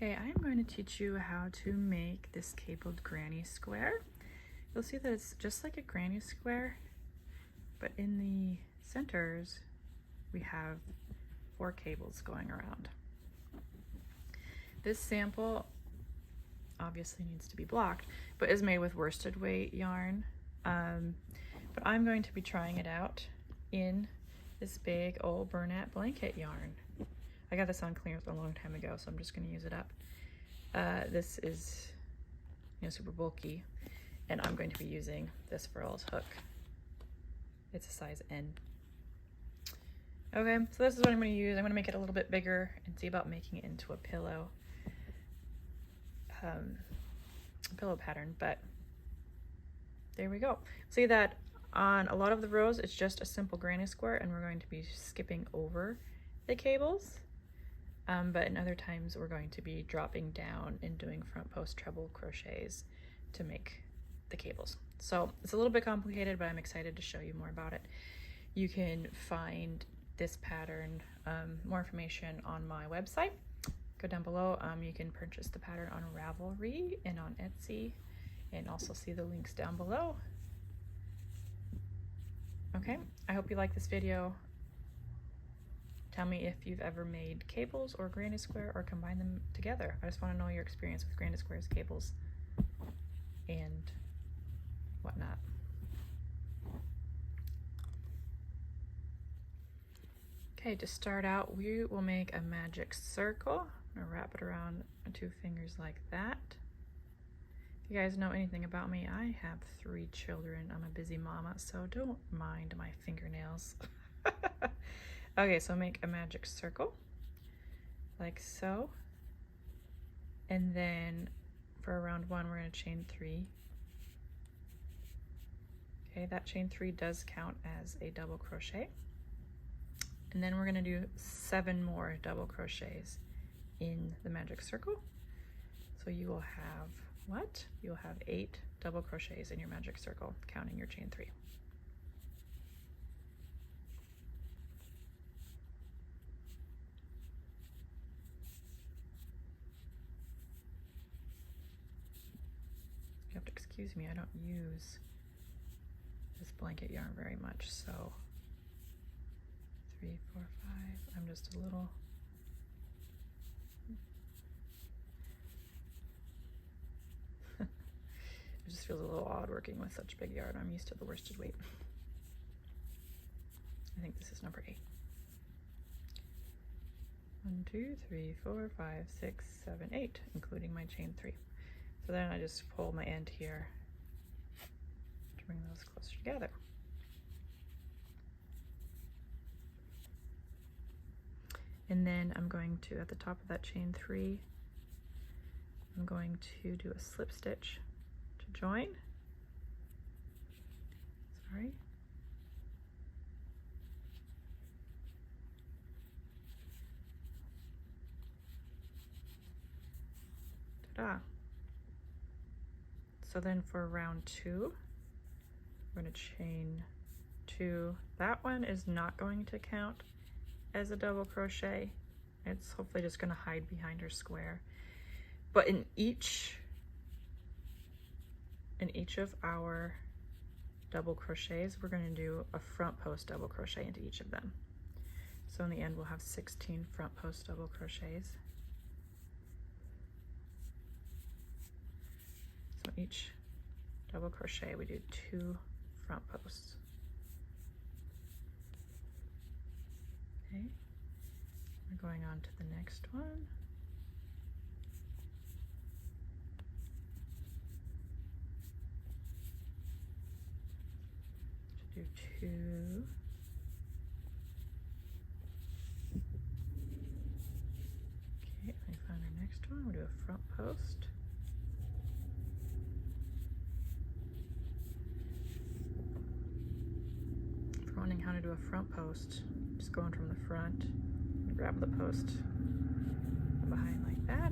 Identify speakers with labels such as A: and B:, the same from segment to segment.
A: Okay, I am going to teach you how to make this cabled granny square. You'll see that it's just like a granny square, but in the centers we have 4 cables going around. This sample obviously needs to be blocked, but is made with worsted weight yarn. But I'm going to be trying it out in this big old Bernat blanket yarn. I got this on clearance a long time ago, so I'm just going to use it up. This is, super bulky, and I'm going to be using this furled hook. It's a size N. Okay, so this is what I'm going to use. I'm going to make it a little bit bigger and see about making it into a pillow pattern, but there we go. See that on a lot of the rows it's just a simple granny square, and we're going to be skipping over the cables, but in other times we're going to be dropping down and doing front post treble crochets to make the cables. So it's a little bit complicated, but I'm excited to show you more about it. You can find this pattern, more information on my website. Go down below. You can purchase the pattern on Ravelry and on Etsy, and also see the links down below. Okay, I hope you like this video. Tell me if you've ever made cables or granny square or combined them together. I just want to know your experience with granny squares, cables, and whatnot. Okay, to start out, we will make a magic circle. I'm gonna wrap it around 2 fingers like that. If you guys know anything about me, I have 3 children. I'm a busy mama, so don't mind my fingernails. Okay, so make a magic circle like so, and then for round 1 we're going to chain 3. Okay, that chain 3 does count as a double crochet, and then we're going to do 7 more double crochets in the magic circle. So you will have what? You'll have 8 double crochets in your magic circle, counting your chain 3. You have to excuse me, I don't use this blanket yarn very much, so 3, 4, 5, I'm just a little it just feels a little odd working with such big yarn. I'm used to the worsted weight. I think this is number 8. 1, 2, 3, 4, 5, 6, 7, 8, including my chain 3. So then I just pull my end here to bring those closer together. And then I'm going to, at the top of that chain 3, I'm going to do a slip stitch to join. Sorry. Ta-da. So then for round 2, we're going to chain 2. That one is not going to count as a double crochet. It's hopefully just going to hide behind her square. But in each of our double crochets, we're going to do a front post double crochet into each of them. So in the end, we'll have 16 front post double crochets. So each double crochet, we do 2 front posts. Okay, we're going on to the next one. To do 2. Okay, let me find our next one. We'll do a front post. If you're wondering how to do a front post, just going from the front, grab the post from behind like that.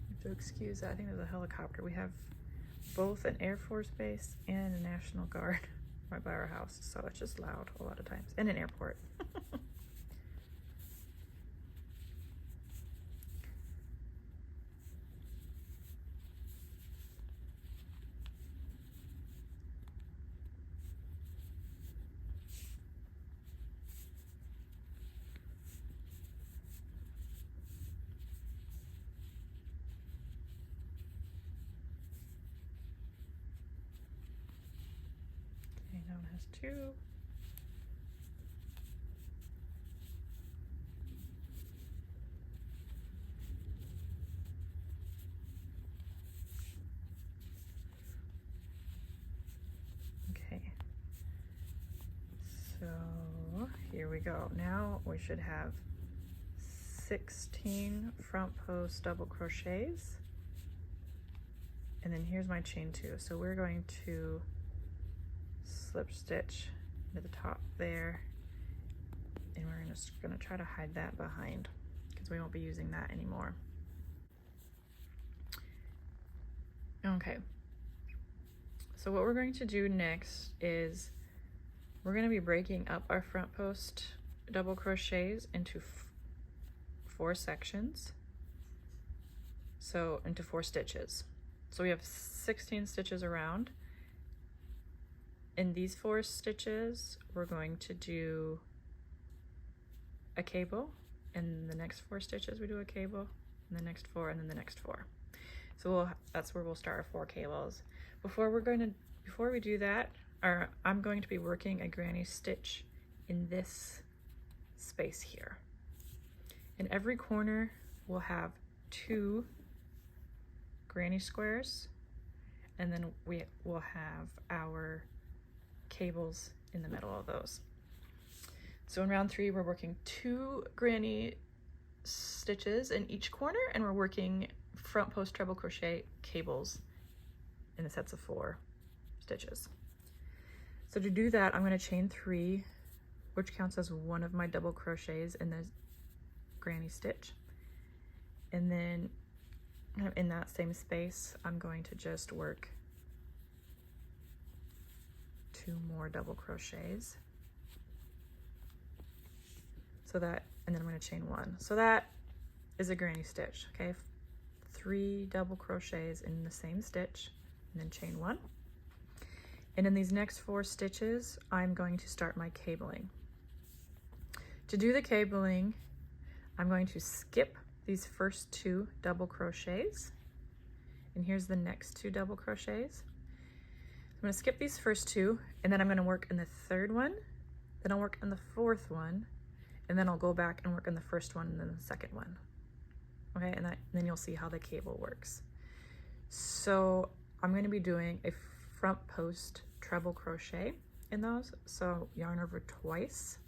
A: You have to excuse that. I think there's a helicopter. We have both an Air Force base and a National Guard right by our house, so it's just loud a lot of times, and an airport. Okay, now it has 2. Okay, so here we go. Now we should have 16 front post double crochets, and then here's my chain 2. So we're going to slip stitch into the top there, and we're just gonna try to hide that behind because we won't be using that anymore. Okay, so what we're going to do next is we're going to be breaking up our front post double crochets into 4 sections, so into 4 stitches. So we have 16 stitches around. In these 4 stitches, we're going to do a cable. In the next 4 stitches, we do a cable, and the next 4, and then the next 4. So that's where we'll start our 4 cables. Before we do that, I'm going to be working a granny stitch in this space here. In every corner, we'll have 2 granny squares, and then we will have our cables in the middle of those. So in round 3, we're working 2 granny stitches in each corner, and we're working front post treble crochet cables in the sets of 4 stitches. So to do that, I'm going to chain 3, which counts as one of my double crochets in the granny stitch. And then in that same space, I'm going to just work 2 more double crochets. So that, and then I'm going to chain 1. So that is a granny stitch, okay? 3 double crochets in the same stitch, and then chain 1. And in these next 4 stitches, I'm going to start my cabling. To do the cabling, I'm going to skip these first 2 double crochets, and here's the next 2 double crochets. I'm going to skip these first 2, and then I'm going to work in the 3rd one, then I'll work in the 4th one, and then I'll go back and work in the 1st one and then the 2nd one. Okay, and then you'll see how the cable works. So I'm going to be doing a front post treble crochet in those. So yarn over twice,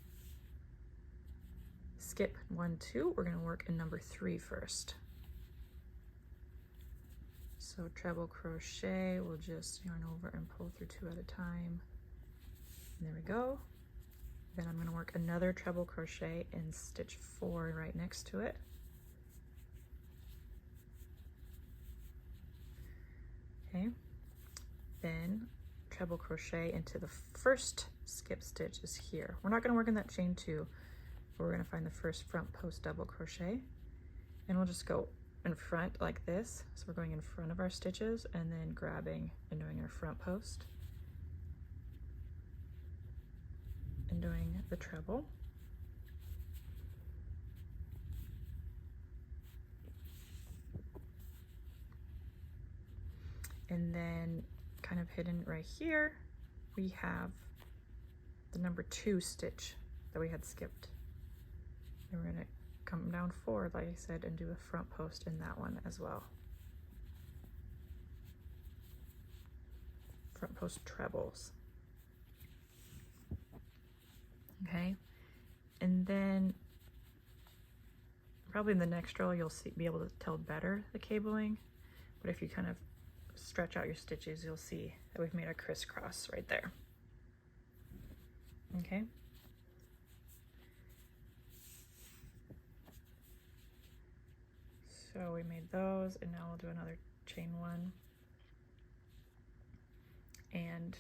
A: skip 1, 2. We're going to work in number 3 first. So treble crochet, we'll just yarn over and pull through 2 at a time. And there we go. Then I'm going to work another treble crochet in stitch 4 right next to it. Okay, then treble crochet into the first skip stitch is here. We're not going to work in that chain 2, but we're going to find the first front post double crochet, and we'll just go in front like this. So we're going in front of our stitches and then grabbing and doing our front post and doing the treble. And then kind of hidden right here, we have the number 2 stitch that we had skipped. And we're gonna come down forward, like I said, and do a front post in that one as well. Front post trebles. Okay, and then probably in the next row you'll be able to tell better the cabling, but if you kind of stretch out your stitches, you'll see that we've made a crisscross right there. Okay. So we made those, and now we'll do another chain 1. And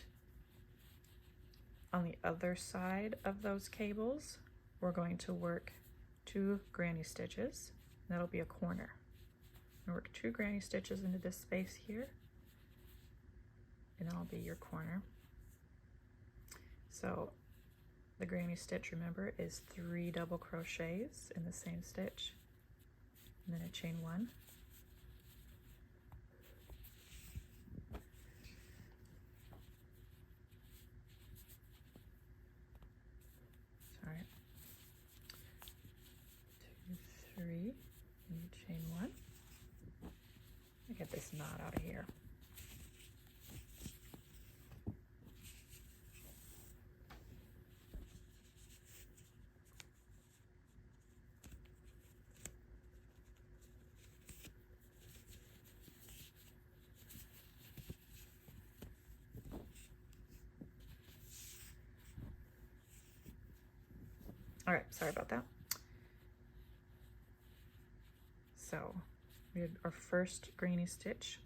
A: on the other side of those cables, we're going to work 2 granny stitches. That'll be a corner. Work 2 granny stitches into this space here, and that'll be your corner. So the granny stitch, remember, is 3 double crochets in the same stitch, and then a chain 1. Sorry. 2, 3, and you chain 1. Let me get this knot out of here. All right, sorry about that. So we had our first granny stitch,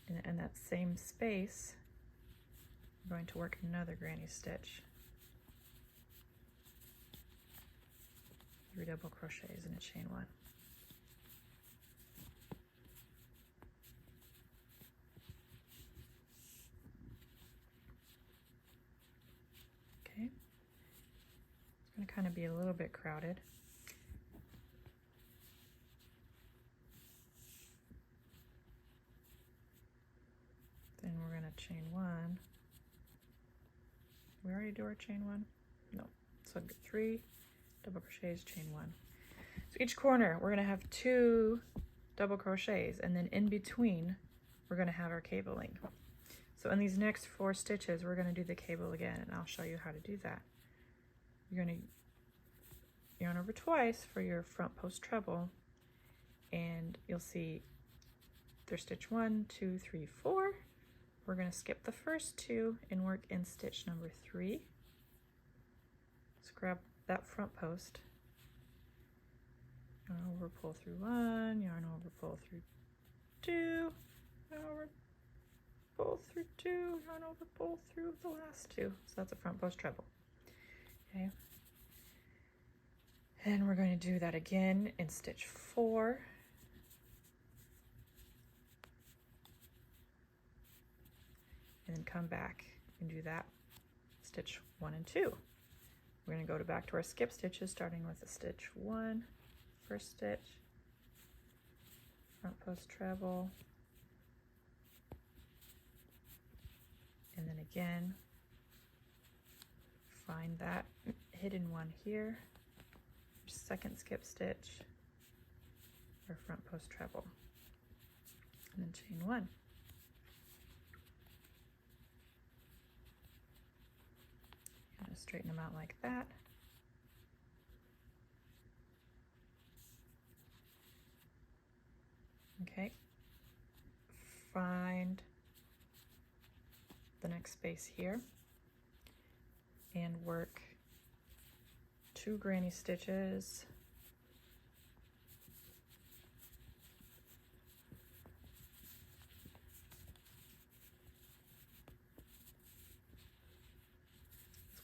A: and in that same space, we're going to work another granny stitch. 3 double crochets and a chain 1. Okay, it's going to kind of be a little bit crowded. Then we're going to chain 1. We already do our chain 1? No. So 3 double crochets, chain 1. So each corner we're going to have 2 double crochets, and then in between we're going to have our cabling. So in these next 4 stitches we're going to do the cable again, and I'll show you how to do that. You're going to yarn over twice for your front post treble, and you'll see there's stitch 1, 2, 3, 4. We're going to skip the first 2 and work in stitch number 3. Let's grab that front post, yarn over, pull through 1, yarn over, pull through 2, yarn over, pull through 2, yarn over, pull through the last 2. So that's a front post treble. Okay. And we're going to do that again in stitch 4. And then come back and do that stitch 1 and 2. We're going to go back to our skip stitches, starting with a stitch 1, first stitch, front post treble, and then again find that hidden one here, second skip stitch, or front post treble, and then chain 1. Straighten them out like that. Okay, find the next space here and work 2 granny stitches,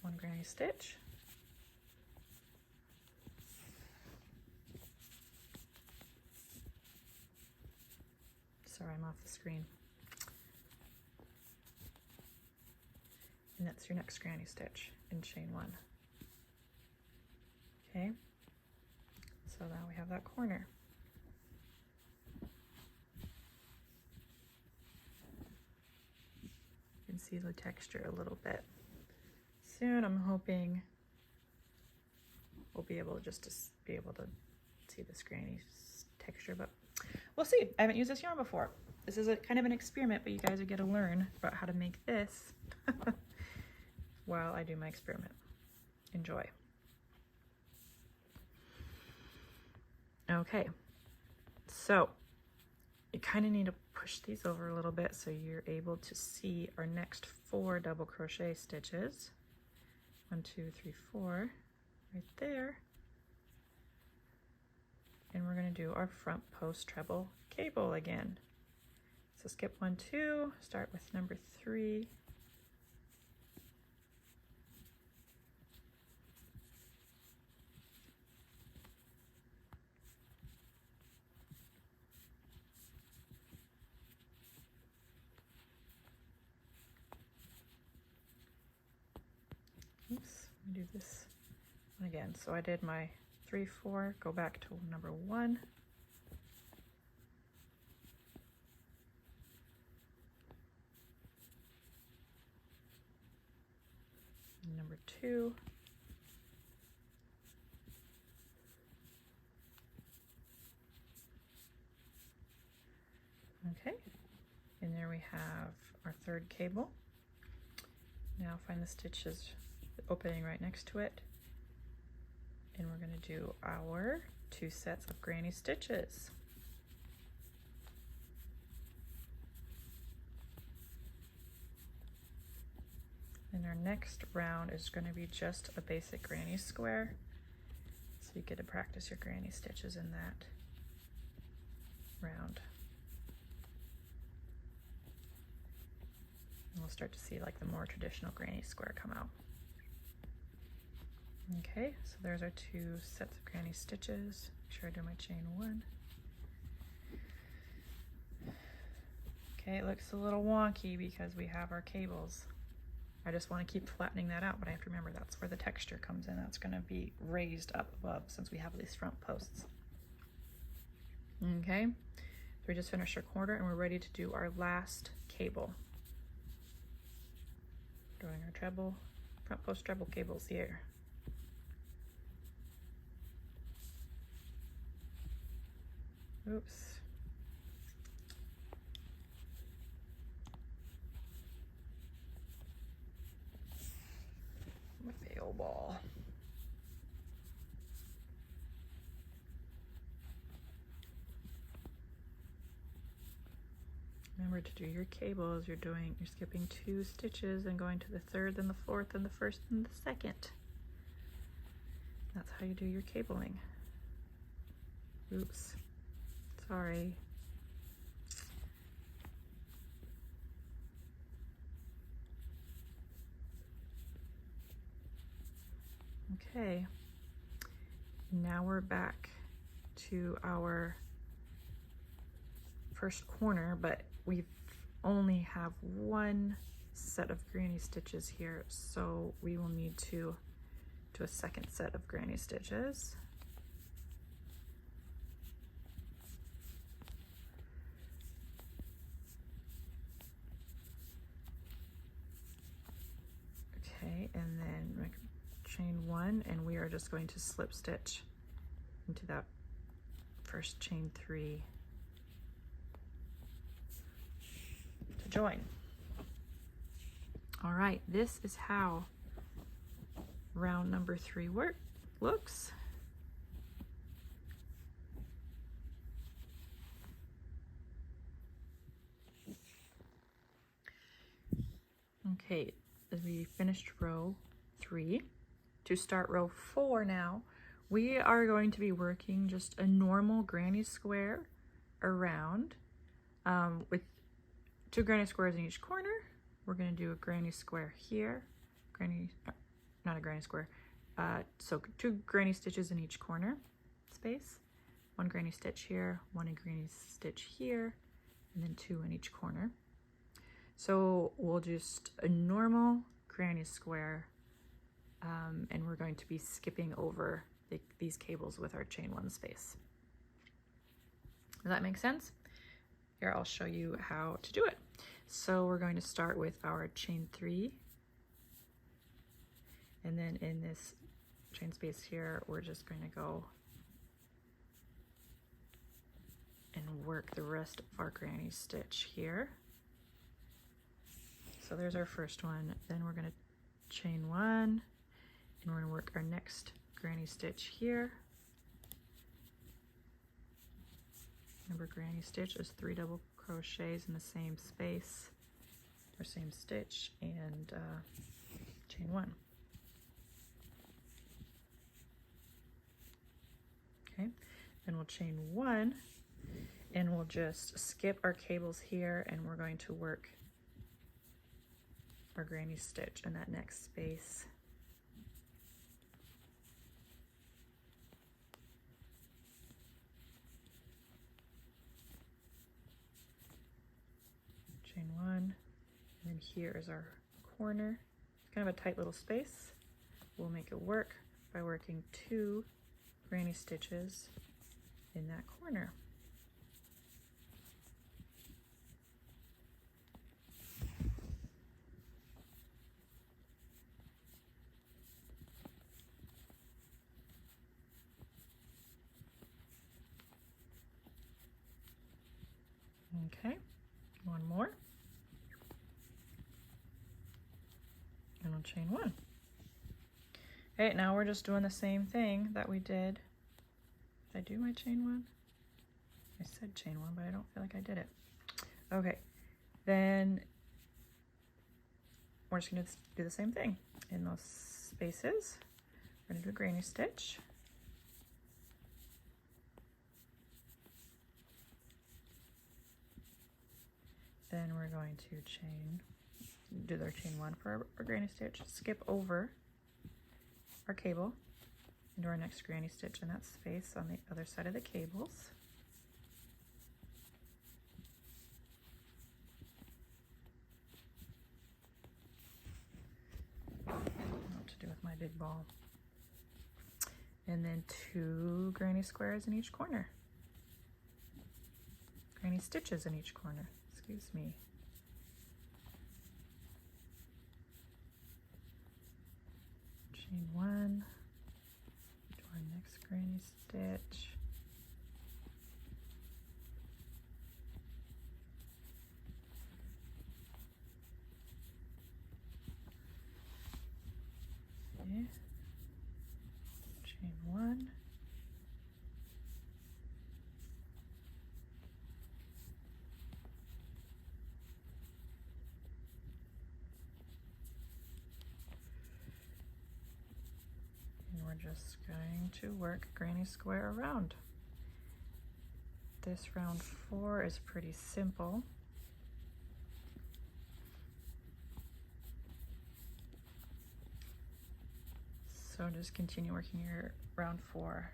A: one granny stitch, sorry, I'm off the screen, and that's your next granny stitch in chain 1. Okay, so now we have that corner. You can see the texture a little bit. Soon I'm hoping we'll be able to see this granny texture, but we'll see. I haven't used this yarn before. This is a kind of an experiment, but you guys are going to learn about how to make this while I do my experiment. Enjoy. Okay, so you kind of need to push these over a little bit so you're able to see our next 4 double crochet stitches. 1, 2, 3, 4, right there. And we're going to do our front post treble cable again. So So skip 1, 2, start with number 3. Oops, let me do this one again. So I did my 3, 4, go back to number 1. Number 2. Okay, and there we have our 3rd cable. Now find the stitches, the opening right next to it, and we're going to do our 2 sets of granny stitches. And our next round is going to be just a basic granny square, so you get to practice your granny stitches in that round. And we'll start to see like the more traditional granny square come out. Okay, so there's our 2 sets of granny stitches. Make sure I do my chain 1. Okay, it looks a little wonky because we have our cables. I just want to keep flattening that out, but I have to remember that's where the texture comes in. That's going to be raised up above since we have these front posts. Okay, so we just finished our corner and we're ready to do our last cable. Doing our treble, front post treble cables here. Oops. My fail ball. Remember to do your cables. You're skipping 2 stitches and going to the 3rd, then the 4th, and the 1st, and the 2nd. That's how you do your cabling. Oops. Sorry. Okay. Now we're back to our first corner, but we only have 1 set of granny stitches here, so we will need to do a 2nd set of granny stitches. Okay, and then chain 1, and we are just going to slip stitch into that first chain 3 to join. All right, this is how round number 3 looks. Okay, as we finished row 3, to start row 4 now, we are going to be working just a normal granny square around with 2 granny squares in each corner. We're going to do a granny square here, not a granny square, so 2 granny stitches in each corner space, 1 granny stitch here, 1 granny stitch here, and then 2 in each corner. So we'll just a normal granny square, and we're going to be skipping over these cables with our chain 1 space. Does that make sense? Here, I'll show you how to do it. So we're going to start with our chain 3, and then in this chain space here, we're just going to go and work the rest of our granny stitch here. So there's our first one. Then we're going to chain 1, and we're going to work our next granny stitch here. Remember, granny stitch is 3 double crochets in the same space or same stitch, and chain 1. Okay, then we'll chain 1, and we'll just skip our cables here, and we're going to work our granny stitch in that next space. Chain one, and then here is our corner. It's kind of a tight little space. We'll make it work by working 2 granny stitches in that corner. Okay, one more, and I'll chain 1. Okay, now we're just doing the same thing that we did. Did I do my chain 1? I said chain 1, but I don't feel like I did it. Okay, then we're just gonna do the same thing. In those spaces, we're gonna do a granny stitch. Then we're going to do our chain 1 for our granny stitch, skip over our cable into our next granny stitch in that space on the other side of the cables. I don't know what to do with my big ball. And then 2 granny squares in each corner. Granny stitches in each corner, excuse me. Chain 1, do our next granny stitch. Okay. Chain 1. We're just going to work granny square around. This round 4 is pretty simple. So just continue working your round 4.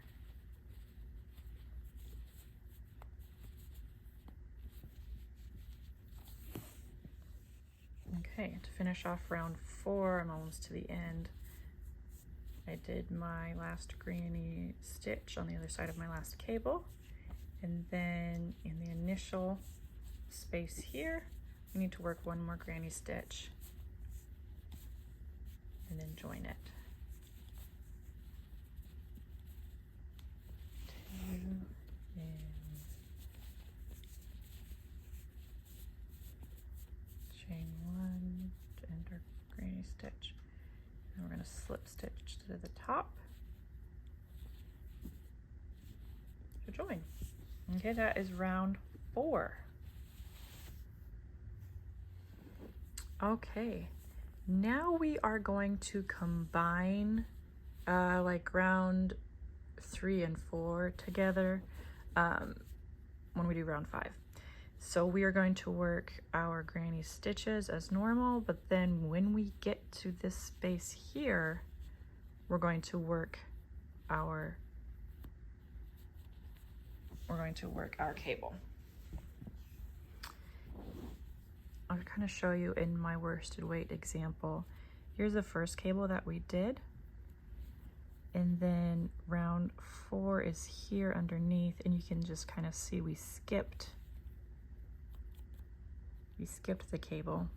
A: Okay, to finish off round 4, I'm almost to the end. I did my last granny stitch on the other side of my last cable, and then in the initial space here, we need to work 1 more granny stitch and then join it. 2 in, chain 1 to enter granny stitch. And we're going to slip stitch to the top to join. Okay, that is round 4. Okay, now we are going to combine like round 3 and 4 together when we do round 5. So we are going to work our granny stitches as normal, but then when we get to this space here, we're going to work our cable. I'll kind of show you in my worsted weight example. Here's the first cable that we did, and then round 4 is here underneath, and you can just kind of see we skipped the cable.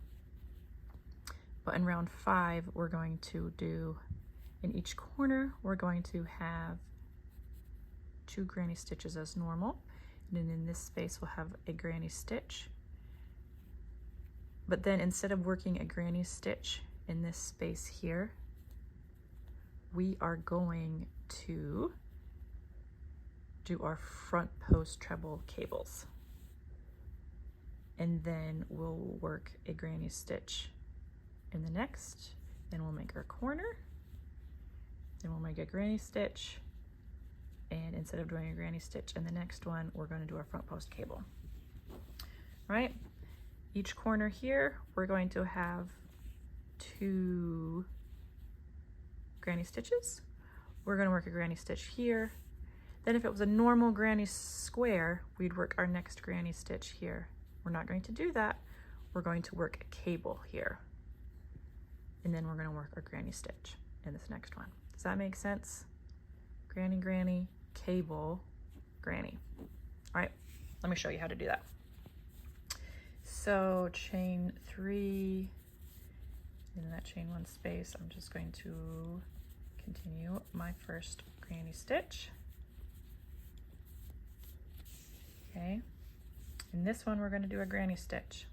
A: But in round 5, we're going to do, in each corner, we're going to have 2 granny stitches as normal. And then in this space, we'll have a granny stitch. But then instead of working a granny stitch in this space here, we are going to do our front post treble cables. And then we'll work a granny stitch in the next, then we'll make our corner, then we'll make a granny stitch, And instead of doing a granny stitch in the next one, we're going to do our front post cable. All right, each corner here, we're going to have 2 granny stitches. We're going to work a granny stitch here. Then if it was a normal granny square, we'd work our next granny stitch here. We're not going to do that. We're going to work a cable here. And then we're going to work our granny stitch in this next one. Does that make sense? Granny, granny, cable, granny. All right, let me show you how to do that. So chain 3, in that chain 1 space, I'm just going to continue my first granny stitch. Okay, in this one we're going to do a granny stitch.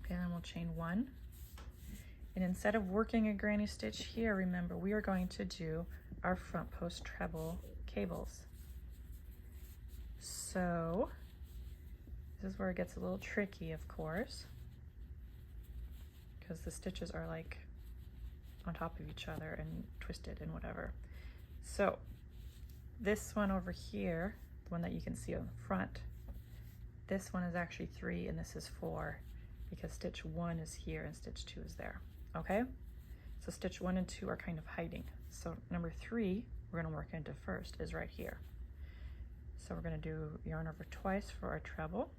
A: Okay, then we'll chain 1. And instead of working a granny stitch here, remember, we are going to do our front post treble cables. So this is where it gets a little tricky, of course, because the stitches are like on top of each other and twisted and whatever. So this one over here, the one that you can see on the front, this one is actually 3 and this is 4, because stitch 1 is here and stitch 2 is there. Okay, so stitch 1 and 2 are kind of hiding. So number 3 we're going to work into first is right here. So we're going to do yarn over twice for our treble,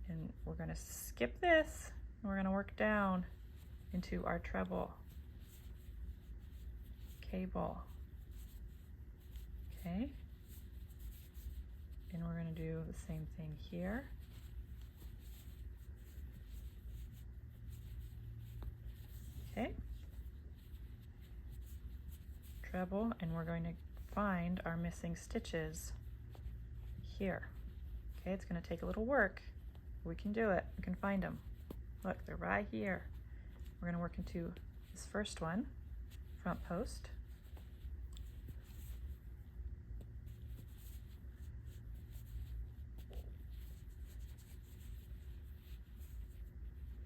A: and we're going to skip this and we're going to work down into our treble cable. Okay, and we're going to do the same thing here. Okay, treble, and we're going to find our missing stitches here. Okay, it's going to take a little work. We can do it. We can find them. Look, they're right here. We're going to work into this first one, front post.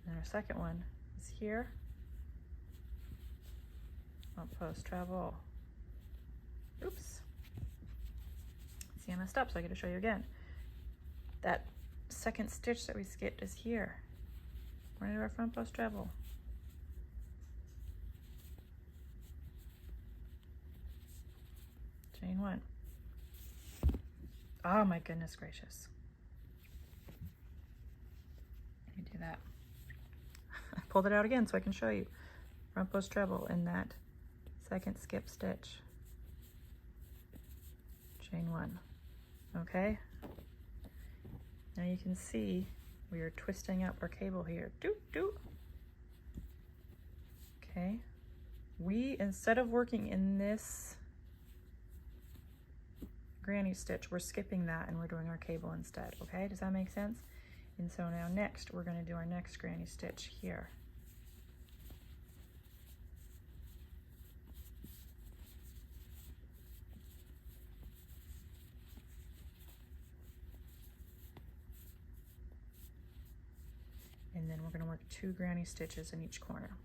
A: And our second one is here. Front post treble. Oops. See, I messed up, so I got to show you again. That second stitch that we skipped is here. We're going to do our front post treble. Chain 1. Oh my goodness gracious. Let me do that. I pulled it out again so I can show you. Front post treble in that second skip stitch. Chain 1. Okay, now you can see we are twisting up our cable here. Doot, doot. Okay, we, instead of working in this granny stitch, we're skipping that and we're doing our cable instead. Okay, does that make sense? And so now next we're going to do our next granny stitch here. And then we're going to work 2 granny stitches in each corner.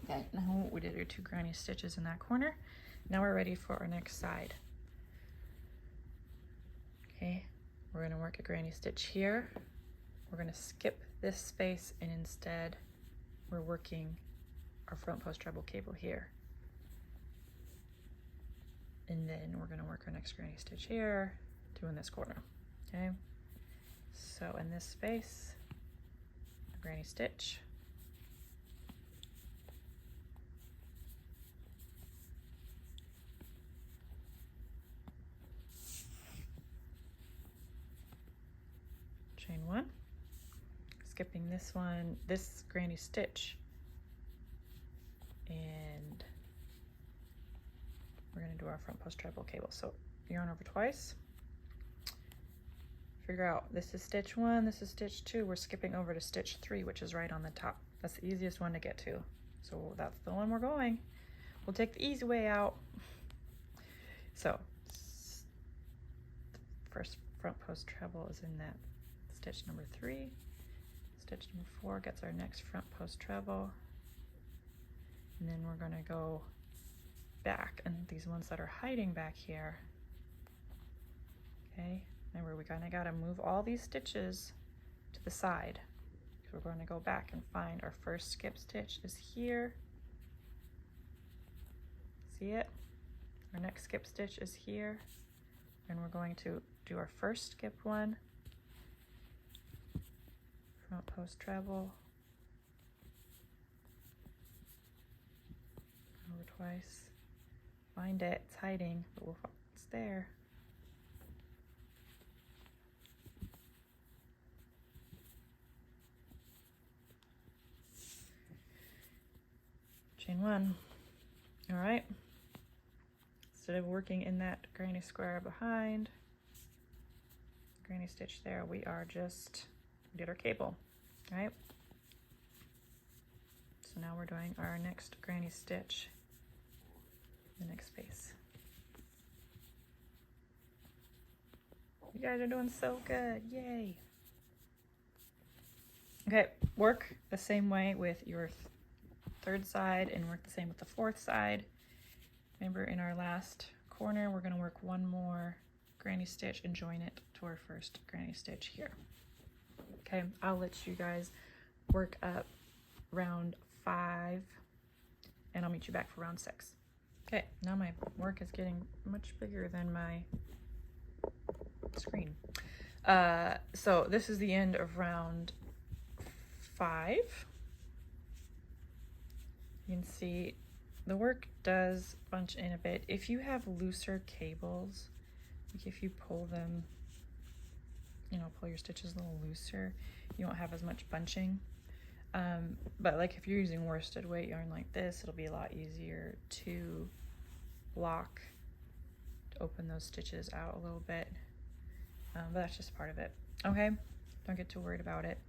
A: Okay, now we did our 2 granny stitches in that corner. Now we're ready for our next side. Okay, we're going to work a granny stitch here. We're going to skip this space and instead we're working our front post treble cable here. And then we're going to work our next granny stitch here, doing this corner. Okay, so in this space, a granny stitch. chain one, skipping this one, this granny stitch, and we're going to do our front post treble cable. So yarn over twice, figure out this is stitch one, this is stitch two, we're skipping over to stitch three, which is right on the top. That's the easiest one to get to, so that's the one we're going. We'll take the easy way out. So first front post treble is in that stitch number 3. Stitch number 4 gets our next front post treble, and then we're going to go back, and these ones that are hiding back here, okay, remember we kind of got to move all these stitches to the side. So we're going to go back and find our first skip stitch is here. See it? Our next skip stitch is here, and we're going to do our first skip one, front post treble, over twice, find it, it's hiding, but it's there. Chain one. All right, instead of working in that granny square behind, granny stitch there, we did our cable, right? So now we're doing our next granny stitch, the next space. You guys are doing so good, yay. Okay, work the same way with your third side and work the same with the fourth side. Remember, in our last corner, we're going to work one more granny stitch and join it to our first granny stitch here. Okay, I'll let you guys work up round 5, and I'll meet you back for round 6. Okay, now my work is getting much bigger than my screen. So this is the end of round 5. You can see the work does bunch in a bit. If you have looser cables, like if you pull them, you know, pull your stitches a little looser, you won't have as much bunching. But like if you're using worsted weight yarn like this, it'll be a lot easier to block, to open those stitches out a little bit. But that's just part of it. Okay, don't get too worried about it.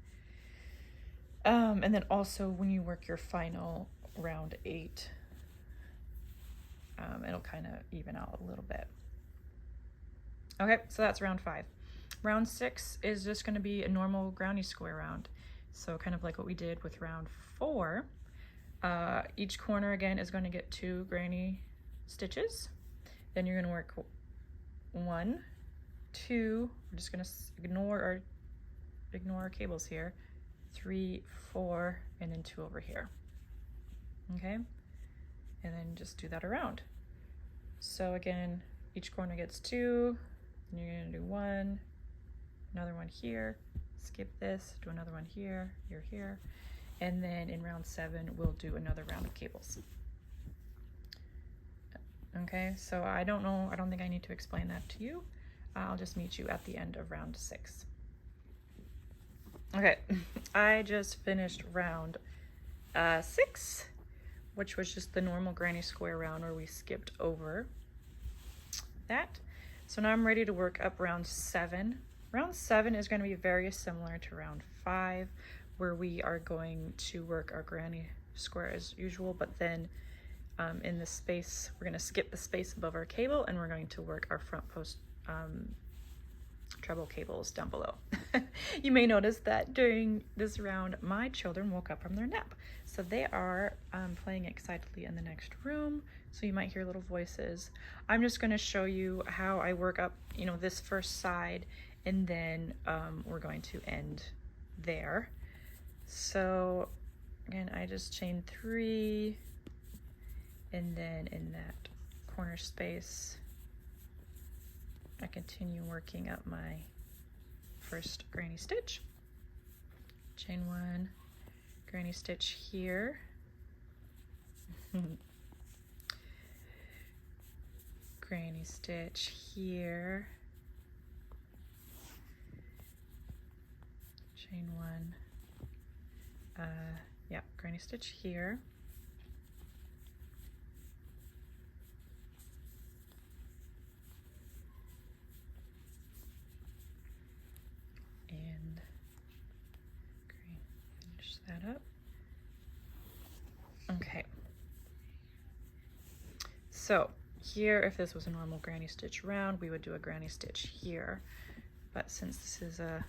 A: And then also when you work your final round 8, it'll kind of even out a little bit. Okay, so that's round 5. Round 6 is just going to be a normal granny square round. So kind of like what we did with round 4. Each corner again is going to get 2 granny stitches. Then you're going to work 1, 2. We're just going to ignore our cables here. 3, 4, and then 2 over here. Okay, and then just do that around. So again, each corner gets 2, and you're going to do 1, another one here, skip this, do another one here, here, and then in round 7 we'll do another round of cables. Okay, so I don't think I need to explain that to you. I'll just meet you at the end of round 6. Okay, I just finished round 6, which was just the normal granny square round where we skipped over that. So now I'm ready to work up round 7. Round 7 is going to be very similar to round 5, where we are going to work our granny square as usual, but then in the space, we're going to skip the space above our cable, and we're going to work our front post treble cables down below. You may notice that during this round, my children woke up from their nap. So they are playing excitedly in the next room. So you might hear little voices. I'm just going to show you how I work up, you know, this first side, and then we're going to end there. So again, I just chain 3, and then in that corner space, I continue working up my first granny stitch. Chain 1, granny stitch here. Granny stitch here. chain one, yeah, granny stitch here, and finish that up. Okay, so here, if this was a normal granny stitch round, we would do a granny stitch here, but since this is a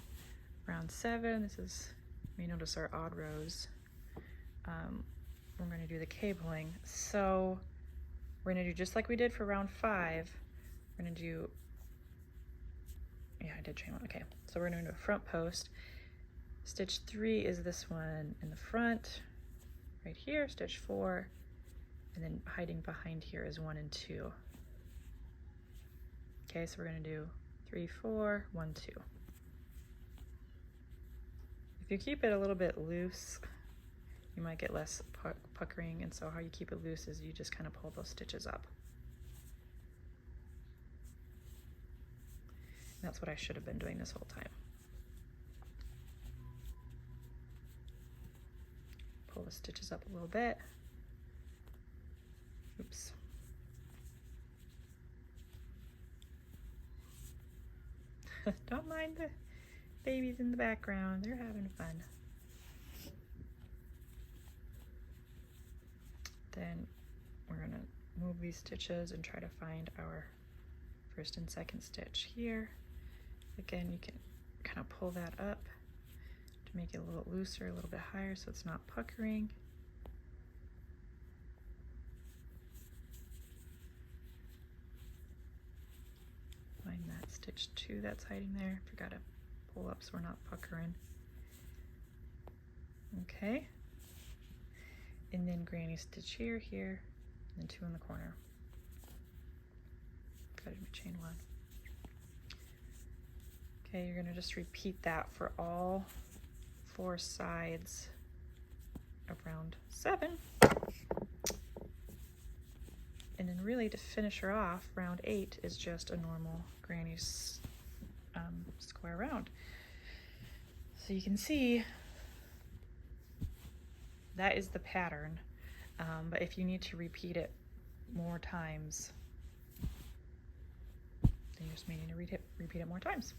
A: round 7, this is, you may notice our odd rows, we're going to do the cabling. So we're going to do just like we did for round 5. We're going to do, yeah, I did chain 1. Okay, so we're going to do a front post. Stitch 3 is this one in the front, right here, stitch 4, and then hiding behind here is 1 and 2. Okay, so we're going to do 3, 4, 1, 2. If you keep it a little bit loose, you might get less puckering, and so how you keep it loose is you just kind of pull those stitches up. And that's what I should have been doing this whole time. Pull the stitches up a little bit. Oops. Don't mind the babies in the background, they're having fun. Then we're going to move these stitches and try to find our first and second stitch here. Again, you can kind of pull that up to make it a little looser, a little bit higher, so it's not puckering. Find that stitch 2 that's hiding there. Forgot to pull up so we're not puckering. Okay. And then granny stitch here, here, and then 2 in the corner. Gotta do chain 1. Okay, you're gonna just repeat that for all 4 sides of round 7. And then really to finish her off, round 8 is just a normal granny's square round. So you can see that is the pattern, but if you need to repeat it more times, then you just may need to repeat it more times.